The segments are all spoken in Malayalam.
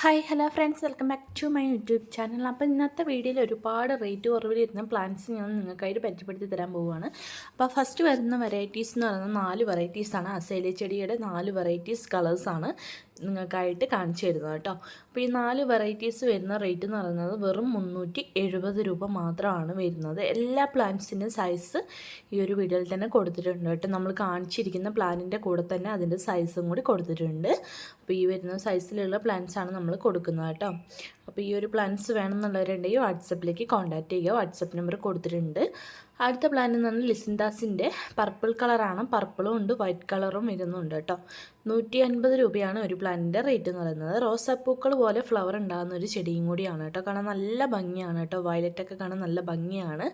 Hi hello friends, welcome back to my YouTube channel. അപ്പോൾ ഇന്നത്തെ വീഡിയോയിൽ ഒരുപാട് റേറ്റ് കുറവിലിരുന്ന പ്ലാന്റ്സ് ഞാൻ നിങ്ങൾക്കായിട്ട് പരിചയപ്പെടുത്തി തരാൻ പോവുകയാണ്. അപ്പോൾ ഫസ്റ്റ് വരുന്ന വെറൈറ്റീസ് എന്ന് പറയുന്നത് 4 വെറൈറ്റീസാണ്. അസേലിയ ചെടിയുടെ 4 വെറൈറ്റീസ് കളേഴ്സാണ് നിങ്ങൾക്കായിട്ട് കാണിച്ചു തരുന്നത് കേട്ടോ. അപ്പോൾ ഈ 4 വെറൈറ്റീസ് വരുന്ന റേറ്റ് എന്ന് പറയുന്നത് വെറും 370 രൂപ മാത്രമാണ് വരുന്നത്. എല്ലാ പ്ലാന്റ്സിൻ്റെ സൈസ് ഈ ഒരു വീഡിയോയിൽ തന്നെ കൊടുത്തിട്ടുണ്ട് കേട്ടോ. നമ്മൾ കാണിച്ചിരിക്കുന്ന പ്ലാന്റിൻ്റെ കൂടെ തന്നെ അതിൻ്റെ സൈസും കൂടി കൊടുത്തിട്ടുണ്ട്. അപ്പോൾ ഈ വരുന്ന സൈസിലുള്ള പ്ലാന്റ്സാണ് നമ്മൾ കൊടുക്കുന്നത് കേട്ടോ. അപ്പോൾ ഈ ഒരു പ്ലാന്റ്സ് വേണമെന്നുള്ളവരുണ്ടെങ്കിൽ വാട്സപ്പിലേക്ക് കോൺടാക്റ്റ് ചെയ്യുക. വാട്സപ്പ് നമ്പർ കൊടുത്തിട്ടുണ്ട്. അടുത്ത പ്ലാന്റ് എന്ന് പറഞ്ഞാൽ ലിസിൻഡാസിൻ്റെ പർപ്പിൾ കളറാണ്. പർപ്പിളും ഉണ്ട്, വൈറ്റ് കളറും വരുന്നുണ്ട് കേട്ടോ. 150 രൂപയാണ് ഒരു പ്ലാന്റിൻ്റെ റേറ്റ് എന്ന് പറയുന്നത്. റോസാപ്പൂക്കൾ പോലെ ഫ്ലവർ ഉണ്ടാകുന്ന ഒരു ചെടിയും കൂടിയാണ് കേട്ടോ. കാണാൻ നല്ല ഭംഗിയാണ് കേട്ടോ. വയലറ്റൊക്കെ കാണാൻ നല്ല ഭംഗിയാണ്.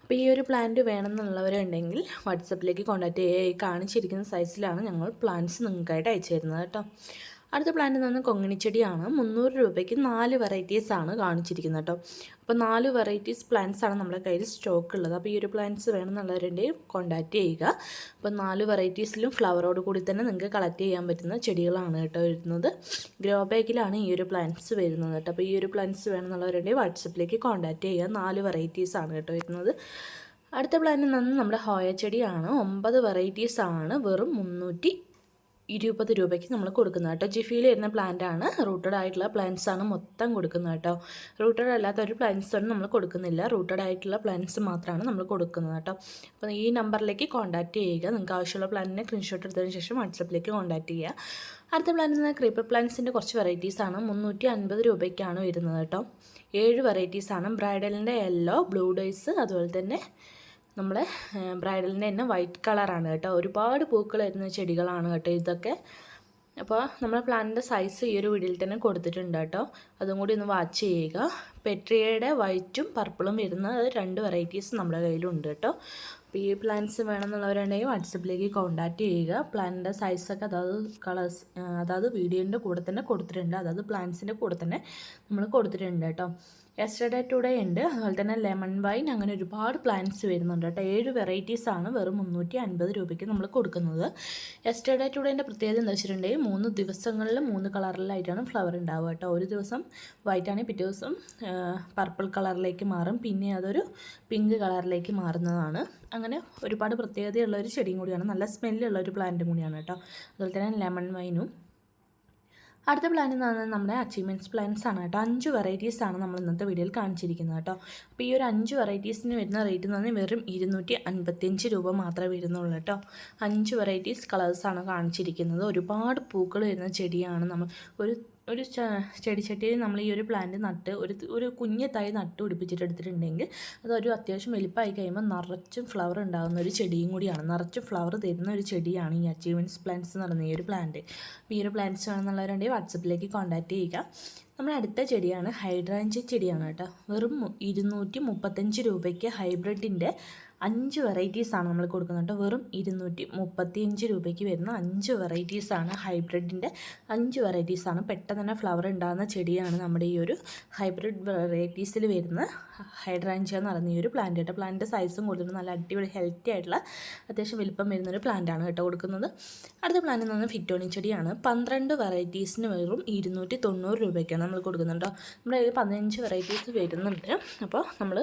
അപ്പോൾ ഈ ഒരു പ്ലാന്റ് വേണമെന്നുള്ളവരുണ്ടെങ്കിൽ വാട്സപ്പിലേക്ക് കോൺടാക്റ്റ് ചെയ്യുക. ഈ കാണിച്ചിരിക്കുന്ന സൈസിലാണ് ഞങ്ങൾ പ്ലാന്റ്സ് നിങ്ങൾക്കായിട്ട് അയച്ചു തരുന്നത് കേട്ടോ. അടുത്ത പ്ലാന്റ് എന്ന് പറഞ്ഞാൽ കൊങ്ങിണിച്ചെടിയാണ്. 300 രൂപയ്ക്ക് 4 വെറൈറ്റീസാണ് കാണിച്ചിരിക്കുന്നത് കേട്ടോ. അപ്പോൾ 4 വെറൈറ്റീസ് പ്ലാന്റ്സ് ആണ് നമ്മുടെ കയ്യിൽ സ്റ്റോക്ക് ഉള്ളത്. അപ്പോൾ ഈ ഒരു പ്ലാന്റ്സ് വേണമെന്നുള്ളവരുണ്ടെങ്കിൽ കോൺടാക്റ്റ് ചെയ്യുക. അപ്പോൾ 4 വെറൈറ്റീസിലും ഫ്ലവറോട് കൂടി തന്നെ നിങ്ങൾക്ക് കളക്ട് ചെയ്യാൻ പറ്റുന്ന ചെടികളാണ് കേട്ടോ വരുന്നത്. ഗ്രോ ബാഗിലാണ് ഈ ഒരു പ്ലാന്റ്സ് വരുന്നത് കേട്ടോ. അപ്പോൾ ഈ ഒരു പ്ലാന്റ്സ് വേണമെന്നുള്ളവരുണ്ടെങ്കിൽ വാട്സപ്പിലേക്ക് കോൺടാക്റ്റ് ചെയ്യുക. 4 വെറൈറ്റീസാണ് കേട്ടോ വരുന്നത്. അടുത്ത പ്ലാന്റ് എന്ന് പറഞ്ഞാൽ നമ്മുടെ ഹോയ ചെടിയാണ്. 9 വെറൈറ്റീസാണ് വെറും 320 രൂപയ്ക്ക് നമ്മൾ കൊടുക്കുന്നത് കേട്ടോ. ജിഫിയിൽ വരുന്ന പ്ലാന്റാണ്. റൂട്ടഡ് ആയിട്ടുള്ള പ്ലാന്റ്സ് ആണ് മൊത്തം കൊടുക്കുന്നത് കേട്ടോ. റൂട്ടഡ് അല്ലാത്ത ഒരു പ്ലാന്റ്സ് ഒന്നും നമ്മൾ കൊടുക്കുന്നില്ല. റൂട്ടഡ് ആയിട്ടുള്ള പ്ലാന്റ്സ് മാത്രമാണ് നമ്മൾ കൊടുക്കുന്നത് കേട്ടോ. അപ്പോൾ ഈ നമ്പറിലേക്ക് കോൺടാക്റ്റ് ചെയ്യുക. നിങ്ങൾക്ക് ആവശ്യമുള്ള പ്ലാന്റിനെ സ്ക്രീൻഷോട്ട് എടുത്തതിന് ശേഷം വാട്സപ്പിലേക്ക് കോൺടാക്റ്റ് ചെയ്യുക. അടുത്ത പ്ലാന്റ് എന്ന് ക്രീപ്പർ പ്ലാന്റ്സിൻ്റെ കുറച്ച് വെറൈറ്റീസാണ്. 350 രൂപയ്ക്കാണ് വരുന്നത് കേട്ടോ. 7 വെറൈറ്റീസാണ്. ബ്രൈഡലിൻ്റെ യെല്ലോ, ബ്ലൂ ഡേയ്സ്, അതുപോലെ തന്നെ നമ്മളെ ബ്രൈഡലിൻ്റെ തന്നെ വൈറ്റ് കളറാണ് കേട്ടോ. ഒരുപാട് പൂക്കൾ വരുന്ന ചെടികളാണ് കേട്ടോ ഇതൊക്കെ. അപ്പോൾ നമ്മൾ പ്ലാന്റിൻ്റെ സൈസ് ഈ ഒരു വീഡിയോയിൽ തന്നെ കൊടുത്തിട്ടുണ്ട് കേട്ടോ. അതും കൂടി ഒന്ന് വാച്ച് ചെയ്യുക. പെട്രിയയുടെ വൈറ്റും പർപ്പിളും വരുന്ന 2 വെറൈറ്റീസ് നമ്മുടെ കയ്യിലുണ്ട് കേട്ടോ. അപ്പോൾ ഈ പ്ലാന്റ്സ് വേണമെന്നുള്ളവരുണ്ടെങ്കിൽ വാട്സപ്പിലേക്ക് കോൺടാക്റ്റ് ചെയ്യുക. പ്ലാന്റിൻ്റെ സൈസൊക്കെ അതായത് വീഡിയോൻ്റെ കൂടെ തന്നെ കൊടുത്തിട്ടുണ്ട്. അതായത് പ്ലാന്റ്സിൻ്റെ കൂടെ തന്നെ നമ്മൾ കൊടുത്തിട്ടുണ്ട് കേട്ടോ. യെസ്റ്റർഡേ ടുഡേ ഉണ്ട്, അതുപോലെ തന്നെ ലെമൺ വൈൻ, അങ്ങനെ ഒരുപാട് പ്ലാന്റ്സ് വരുന്നുണ്ട് കേട്ടോ. 7 വെറൈറ്റീസാണ് വെറും 350 രൂപയ്ക്ക് നമ്മൾ കൊടുക്കുന്നത്. യെസ്റ്റർഡേ ടുഡേൻ്റെ പ്രത്യേകത എന്താ വെച്ചിട്ടുണ്ടെങ്കിൽ 3 ദിവസങ്ങളിൽ 3 കളറിലായിട്ടാണ് ഫ്ലവർ ഉണ്ടാവുക കേട്ടോ. ഒരു ദിവസം വൈറ്റ് ആണെങ്കിൽ പിറ്റേ ദിവസം പർപ്പിൾ കളറിലേക്ക് മാറും, പിന്നെ അതൊരു പിങ്ക് കളറിലേക്ക് മാറുന്നതാണ്. അങ്ങനെ ഒരുപാട് പ്രത്യേകതയുള്ള ഒരു ചെടിയും കൂടിയാണ്. നല്ല സ്മെല്ലുള്ള ഒരു പ്ലാന്റും കൂടിയാണ് കേട്ടോ. അതുപോലെ തന്നെ ലെമൺ വൈനും. അടുത്ത പ്ലാന്റ് എന്ന് പറഞ്ഞാൽ നമ്മുടെ അച്ചീവ്മെൻറ്റ്സ് പ്ലാന്റ്സ് ആണ് കേട്ടോ. 5 വെറൈറ്റീസാണ് നമ്മൾ ഇന്നത്തെ വീഡിയോയിൽ കാണിച്ചിരിക്കുന്നത് കേട്ടോ. അപ്പോൾ ഈ ഒരു 5 വെറൈറ്റീസിന് വരുന്ന റേറ്റ് എന്ന് പറഞ്ഞാൽ വെറും 255 രൂപ മാത്രമേ വരുന്നുള്ളൂ കേട്ടോ. 5 വെറൈറ്റീസ് കളേഴ്സാണ് കാണിച്ചിരിക്കുന്നത്. ഒരുപാട് പൂക്കൾ വരുന്ന ചെടിയാണ്. നമ്മൾ ഒരു ചെടിച്ചട്ടിയിൽ നമ്മൾ ഈ ഒരു പ്ലാന്റ് നട്ട് ഒരു കുഞ്ഞ് തൈ നട്ട് പിടിപ്പിച്ചിട്ട് എടുത്തിട്ടുണ്ടെങ്കിൽ അതൊരു അത്യാവശ്യം വലിപ്പമായി കഴിയുമ്പോൾ നിറച്ചും ഫ്ലവർ ഉണ്ടാകുന്ന ഒരു ചെടിയും കൂടിയാണ്. നിറച്ചും ഫ്ലവർ തരുന്ന ഒരു ചെടിയാണ് ഈ അച്ചീവ്മെൻറ്റ്സ് പ്ലാന്റ്സ് എന്ന് പറയുന്ന ഈ ഒരു പ്ലാന്റ്. അപ്പോൾ ഈ ഒരു പ്ലാന്റ്സ് വേണമെന്നുള്ളവരുണ്ടെങ്കിൽ വാട്സപ്പിലേക്ക് കോൺടാക്റ്റ് ചെയ്യുക. നമ്മുടെ അടുത്ത ചെടിയാണ് ഹൈഡ്രാഞ്ച ചെടിയാണ് കേട്ടോ. വെറും 235 രൂപയ്ക്ക് ഹൈബ്രിഡിൻ്റെ 5 വെറൈറ്റീസാണ് നമ്മൾ കൊടുക്കുന്നത് കേട്ടോ. വെറും 235 രൂപയ്ക്ക് വരുന്ന 5 വെറൈറ്റീസാണ് ഹൈബ്രിഡിൻ്റെ 5 വെറൈറ്റീസാണ്. പെട്ടെന്ന് തന്നെ ഫ്ലവർ ഉണ്ടാകുന്ന ചെടിയാണ് നമ്മുടെ ഈ ഒരു ഹൈബ്രിഡ് വെറൈറ്റീസിൽ വരുന്ന ഹൈഡ്രാഞ്ച എന്ന് പറയുന്ന ഈ ഒരു പ്ലാന്റ് കേട്ടോ. പ്ലാന്റിൻ്റെ സൈസും കൊടുത്തിട്ട് നല്ല അടിപൊളി ഹെൽത്തി ആയിട്ടുള്ള അത്യാവശ്യം വലിപ്പം വരുന്നൊരു പ്ലാന്റാണ് കേട്ടോ കൊടുക്കുന്നത്. അടുത്ത പ്ലാന്റ് എന്ന് പറഞ്ഞാൽ ഫിറ്റോണി ചെടിയാണ്. 12 വെറൈറ്റീസിന് വെറും 290 രൂപയ്ക്കാണ് നമ്മൾ കൊടുക്കുന്നുണ്ടോ. നമ്മുടെ കയ്യിൽ 15 വെറൈറ്റീസ് വരുന്നുണ്ട്. അപ്പോൾ നമ്മൾ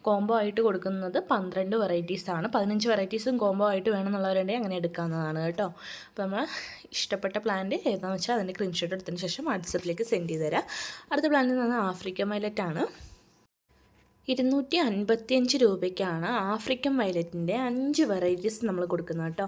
കോംബോ ആയിട്ട് കൊടുക്കുന്നത് 12 വെറൈറ്റീസാണ്. 15 വെറൈറ്റീസും കോംബോ ആയിട്ട് വേണമെന്നുള്ളവരുണ്ടെങ്കിൽ അങ്ങനെ എടുക്കാവുന്നതാണ് കേട്ടോ. അപ്പോൾ നമ്മൾ ഇഷ്ടപ്പെട്ട പ്ലാന്റ് ഏതാണെന്ന് വെച്ചാൽ അതിൻ്റെ സ്ക്രീൻഷോട്ട് എടുത്തതിന് ശേഷം വാട്സപ്പിലേക്ക് സെൻഡ് ചെയ്ത് തരാം. അടുത്ത പ്ലാന്റ് എന്ന് പറഞ്ഞാൽ ആഫ്രിക്കൻ വയലറ്റാണ്. 255 രൂപയ്ക്കാണ് ആഫ്രിക്കൻ വയലറ്റിൻ്റെ 5 വെറൈറ്റീസ് നമ്മൾ കൊടുക്കുന്നത് കേട്ടോ.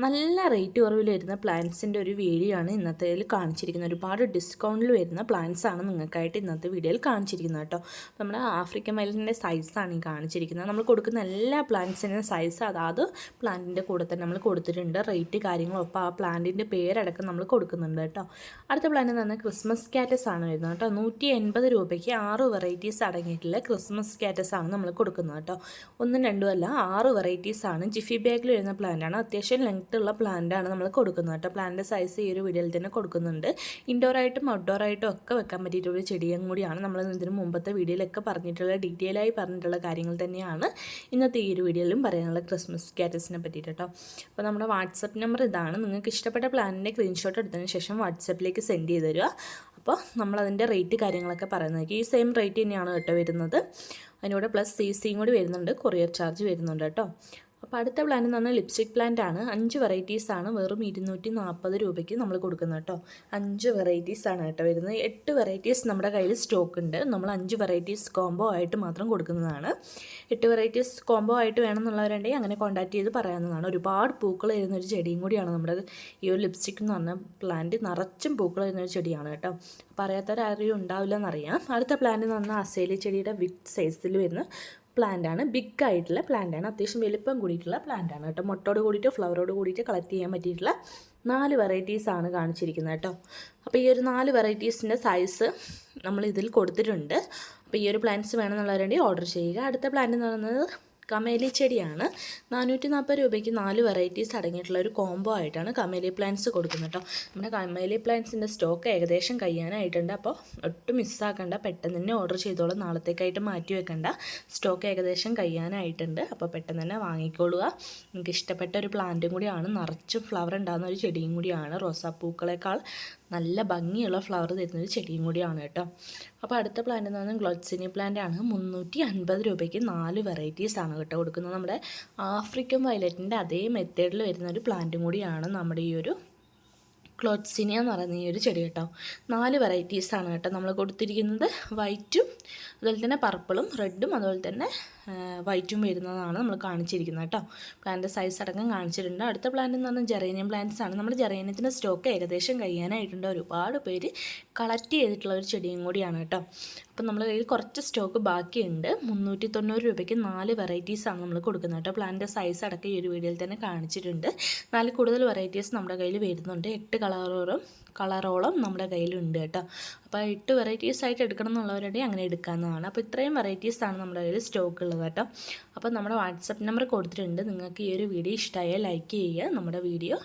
നല്ല റേറ്റ് കുറവിൽ വരുന്ന പ്ലാന്റ്സിൻ്റെ ഒരു വീഡിയോ ആണ് ഇന്നത്തെ കാണിച്ചിരിക്കുന്നത്. ഒരുപാട് ഡിസ്കൗണ്ടിൽ വരുന്ന പ്ലാന്റ്സ് ആണ് നിങ്ങൾക്കായിട്ട് ഇന്നത്തെ വീഡിയോയിൽ കാണിച്ചിരിക്കുന്നത് കേട്ടോ. നമ്മുടെ ആഫ്രിക്കൻ വയലറ്റിൻ്റെ സൈസാണ് ഈ കാണിച്ചിരിക്കുന്നത്. നമ്മൾ കൊടുക്കുന്ന എല്ലാ പ്ലാന്റ്സിൻ്റെയും സൈസ് അതാത് പ്ലാന്റിൻ്റെ കൂടെ തന്നെ നമ്മൾ കൊടുത്തിട്ടുണ്ട്. റേറ്റ് കാര്യങ്ങളും ഒപ്പം ആ പ്ലാന്റിൻ്റെ പേരടക്കം നമ്മൾ കൊടുക്കുന്നുണ്ട് കേട്ടോ. അടുത്ത പ്ലാന്റ് എന്ന് പറഞ്ഞാൽ ക്രിസ്മസ് കാറ്റസ് ആണ് വരുന്നത് കേട്ടോ. 180 രൂപയ്ക്ക് 6 വെറൈറ്റീസ് അടങ്ങിയിട്ടുള്ള ക്രിസ്മസ് കാറ്റസാണ് നമ്മൾ കൊടുക്കുന്നത് കേട്ടോ. 1ഉം 2ഉം അല്ല, 6 വെറൈറ്റീസാണ്. ജിഫി ബാഗിൽ വരുന്ന പ്ലാന്റാണ്. അത്യാവശ്യം ലെങ്ത് ഉള്ള പ്ലാന്റാണ് നമ്മൾ കൊടുക്കുന്നത് കേട്ടോ. പ്ലാന്റിൻ്റെ സൈസ് ഈ ഒരു വീഡിയോയിൽ തന്നെ കൊടുക്കുന്നുണ്ട്. ഇൻഡോറായിട്ടും ഔട്ട്ഡോറായിട്ടും ഒക്കെ വെക്കാൻ പറ്റിയിട്ടുള്ള ചെടിയും കൂടിയാണ്. നമ്മൾ ഇതിന് മുമ്പത്തെ വീഡിയോയിലൊക്കെ പറഞ്ഞിട്ടുള്ള ഡീറ്റെയിലായി പറഞ്ഞിട്ടുള്ള കാര്യങ്ങൾ തന്നെയാണ് ഇന്നത്തെ ഈ ഒരു വീഡിയോയിലും പറയാനുള്ള ക്രിസ്മസ് കാറ്റസിനെ പറ്റിയിട്ട് കേട്ടോ. അപ്പോൾ നമ്മുടെ വാട്സപ്പ് നമ്പർ ഇതാണ്. നിങ്ങൾക്ക് ഇഷ്ടപ്പെട്ട പ്ലാനിൻ്റെ സ്ക്രീൻഷോട്ട് എടുത്തതിന് ശേഷം വാട്സപ്പിലേക്ക് സെൻഡ് ചെയ്ത് തരിക. അപ്പോൾ നമ്മളതിൻ്റെ റേറ്റ് കാര്യങ്ങളൊക്കെ പറയുന്നത് ഈ സെയിം റേറ്റ് തന്നെയാണ് കേട്ടോ വരുന്നത്. അതിനോട് പ്ലസ് CCയും കൂടി വരുന്നുണ്ട്, കൊറിയർ ചാർജ് വരുന്നുണ്ട് കേട്ടോ. അപ്പോൾ അടുത്ത പ്ലാന്റ് എന്ന് പറഞ്ഞാൽ ലിപ്സ്റ്റിക് പ്ലാന്റ് ആണ്. 5 വെറൈറ്റീസാണ് വെറും 240 രൂപയ്ക്ക് നമ്മൾ കൊടുക്കുന്നത് കേട്ടോ. 5 വെറൈറ്റീസാണ് കേട്ടോ വരുന്നത്. 8 വെറൈറ്റീസ് നമ്മുടെ കയ്യിൽ സ്റ്റോക്ക് ഉണ്ട്. നമ്മൾ 5 വെറൈറ്റീസ് കോംബോ ആയിട്ട് മാത്രം കൊടുക്കുന്നതാണ്. 8 വെറൈറ്റീസ് കോംബോ ആയിട്ട് വേണമെന്നുള്ളവരുണ്ടെങ്കിൽ അങ്ങനെ കോൺടാക്ട് ചെയ്ത് പറയാവുന്നതാണ്. ഒരുപാട് പൂക്കൾ വരുന്നൊരു ചെടിയും കൂടിയാണ് നമ്മുടെ ഈ ഒരു ലിപ്സ്റ്റിക് എന്ന് പറഞ്ഞ പ്ലാന്റ്. നിറച്ചും പൂക്കൾ വരുന്നൊരു ചെടിയാണ് കേട്ടോ. അപ്പോൾ അറിയാത്തവരാരും ഉണ്ടാവില്ല എന്നറിയാം. അടുത്ത പ്ലാന്റ് എന്ന് പറഞ്ഞാൽ അസേലി ചെടിയുടെ ബിഗ് സൈസിൽ വരുന്ന പ്ലാന്റാണ്. ബിഗ് ആയിട്ടുള്ള പ്ലാന്റാണ്, അത്യാവശ്യം വലിപ്പം കൂടിയിട്ടുള്ള പ്ലാന്റാണ് കേട്ടോ. മുട്ടോട് കൂടിയിട്ട് ഫ്ലവറോട് കൂടിയിട്ട് കളക്ട് ചെയ്യാൻ പറ്റിയിട്ടുള്ള 4 വെറൈറ്റീസാണ് കാണിച്ചിരിക്കുന്നത് കേട്ടോ. അപ്പോൾ ഈ ഒരു 4 വെറൈറ്റീസിൻ്റെ സൈസ് നമ്മൾ ഇതിൽ കൊടുത്തിട്ടുണ്ട്. അപ്പോൾ ഈ ഒരു പ്ലാന്റ്സ് വേണമെന്നുള്ളവരുണ്ടെങ്കിൽ ഓർഡർ ചെയ്യുക. അടുത്ത പ്ലാന്റ് എന്ന് പറയുന്നത് കമേലി ചെടിയാണ്. 440 രൂപയ്ക്ക് 4 വെറൈറ്റീസ് അടങ്ങിയിട്ടുള്ള ഒരു കോംബോ ആയിട്ടാണ് കമേലി പ്ലാന്റ്സ് കൊടുക്കുന്നത് കേട്ടോ. നമ്മുടെ കമേലി പ്ലാന്റ്സിൻ്റെ സ്റ്റോക്ക് ഏകദേശം കഴിയാനായിട്ടുണ്ട്. അപ്പോൾ ഒട്ടും മിസ്സാക്കണ്ട, പെട്ടെന്ന് തന്നെ ഓർഡർ ചെയ്തോളൂ. നാളത്തേക്കായിട്ട് മാറ്റി വെക്കണ്ട, സ്റ്റോക്ക് ഏകദേശം കഴിയാനായിട്ടുണ്ട്. അപ്പോൾ പെട്ടെന്ന് തന്നെ വാങ്ങിക്കൊള്ളുക. നിങ്ങൾക്ക് ഇഷ്ടപ്പെട്ട ഒരു പ്ലാന്റും കൂടിയാണ്, നിറച്ചും ഫ്ലവർ ഉണ്ടാകുന്ന ഒരു ചെടിയും കൂടിയാണ്. റോസാപ്പൂക്കളേക്കാൾ നല്ല ഭംഗിയുള്ള ഫ്ലവർ തരുന്നൊരു ചെടിയും കൂടിയാണ് കേട്ടോ. അപ്പോൾ അടുത്ത പ്ലാന്റ് എന്ന് പറഞ്ഞാൽ ഗ്ലോട്സിനി പ്ലാന്റ് ആണ്. 350 രൂപയ്ക്ക് 4 വെറൈറ്റീസാണ് കേട്ടോ കൊടുക്കുന്നത്. നമ്മുടെ ആഫ്രിക്കൻ വയലറ്റിൻ്റെ അതേ മെത്തേഡിൽ വരുന്ന ഒരു പ്ലാന്റും കൂടിയാണ് നമ്മുടെ ഈ ഒരു ക്ലോട്സിനിയ എന്ന് പറയുന്ന ഈ ഒരു ചെടി കേട്ടോ. 4 വെറൈറ്റീസാണ് കേട്ടോ നമ്മൾ കൊടുത്തിരിക്കുന്നത്. വൈറ്റും അതുപോലെ തന്നെ പർപ്പിളും റെഡും അതുപോലെ തന്നെ വൈറ്റും വരുന്നതാണ് നമ്മൾ കാണിച്ചിരിക്കുന്നത് കേട്ടോ. പ്ലാന്റ് സൈസ് അടക്കം കാണിച്ചിട്ടുണ്ട്. അടുത്ത പ്ലാന്റ് എന്ന് പറഞ്ഞാൽ ജെറേനിയം പ്ലാന്റ്സ് ആണ്. നമ്മുടെ ജെറേനിയത്തിൻ്റെ സ്റ്റോക്ക് ഏകദേശം കഴിയാനായിട്ടുണ്ട്. ഒരുപാട് പേര് കളക്ട് ചെയ്തിട്ടുള്ള ഒരു ചെടിയും കൂടിയാണ് കേട്ടോ. അപ്പം നമ്മുടെ കയ്യിൽ കുറച്ച് സ്റ്റോക്ക് ബാക്കിയുണ്ട്. 390 രൂപയ്ക്ക് 4 വെറൈറ്റീസാണ് നമ്മൾ കൊടുക്കുന്നത് കേട്ടോ. പ്ലാന്റിൻ്റെ സൈസ് അടക്കം ഈ ഒരു വീഡിയോയിൽ തന്നെ കാണിച്ചിട്ടുണ്ട്. 4 കൂടുതൽ വെറൈറ്റീസ് നമ്മുടെ കയ്യിൽ വരുന്നുണ്ട്. 8 കളറോളം നമ്മുടെ കയ്യിലുണ്ട് കേട്ടോ. അപ്പോൾ 8 വെറൈറ്റീസ് ആയിട്ട് എടുക്കണം എന്നുള്ളവരുണ്ടെങ്കിൽ അങ്ങനെ എടുക്കാവുന്നതാണ്. അപ്പോൾ ഇത്രയും വെറൈറ്റീസാണ് നമ്മുടെ കയ്യിൽ സ്റ്റോക്ക് ഉള്ളത് കേട്ടോ. അപ്പോൾ നമ്മുടെ വാട്സപ്പ് നമ്പർ കൊടുത്തിട്ടുണ്ട്. നിങ്ങൾക്ക് ഈ ഒരു വീഡിയോ ഇഷ്ടമായാൽ ലൈക്ക് ചെയ്യുക. നമ്മുടെ വീഡിയോ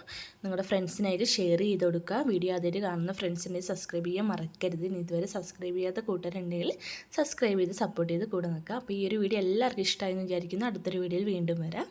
നിങ്ങളുടെ ഫ്രണ്ട്സിനായിട്ട് ഷെയർ ചെയ്ത് കൊടുക്കുക. വീഡിയോ ആദ്യമായിട്ട് കാണുന്ന ഫ്രണ്ട്സിനെ സബ്സ്ക്രൈബ് ചെയ്യാൻ മറക്കരുത്. ഇനി ഇതുവരെ സബ്സ്ക്രൈബ് ചെയ്യാത്ത കൂട്ടുകാരുണ്ടെങ്കിൽ സബ്സ്ക്രൈബ് ചെയ്ത് സപ്പോർട്ട് ചെയ്ത് കൂടെ നിൽക്കുക. അപ്പോൾ ഈ ഒരു വീഡിയോ എല്ലാവർക്കും ഇഷ്ടമായെന്ന് വിചാരിക്കുന്നു. അടുത്തൊരു വീഡിയോയിൽ വീണ്ടും വരാം.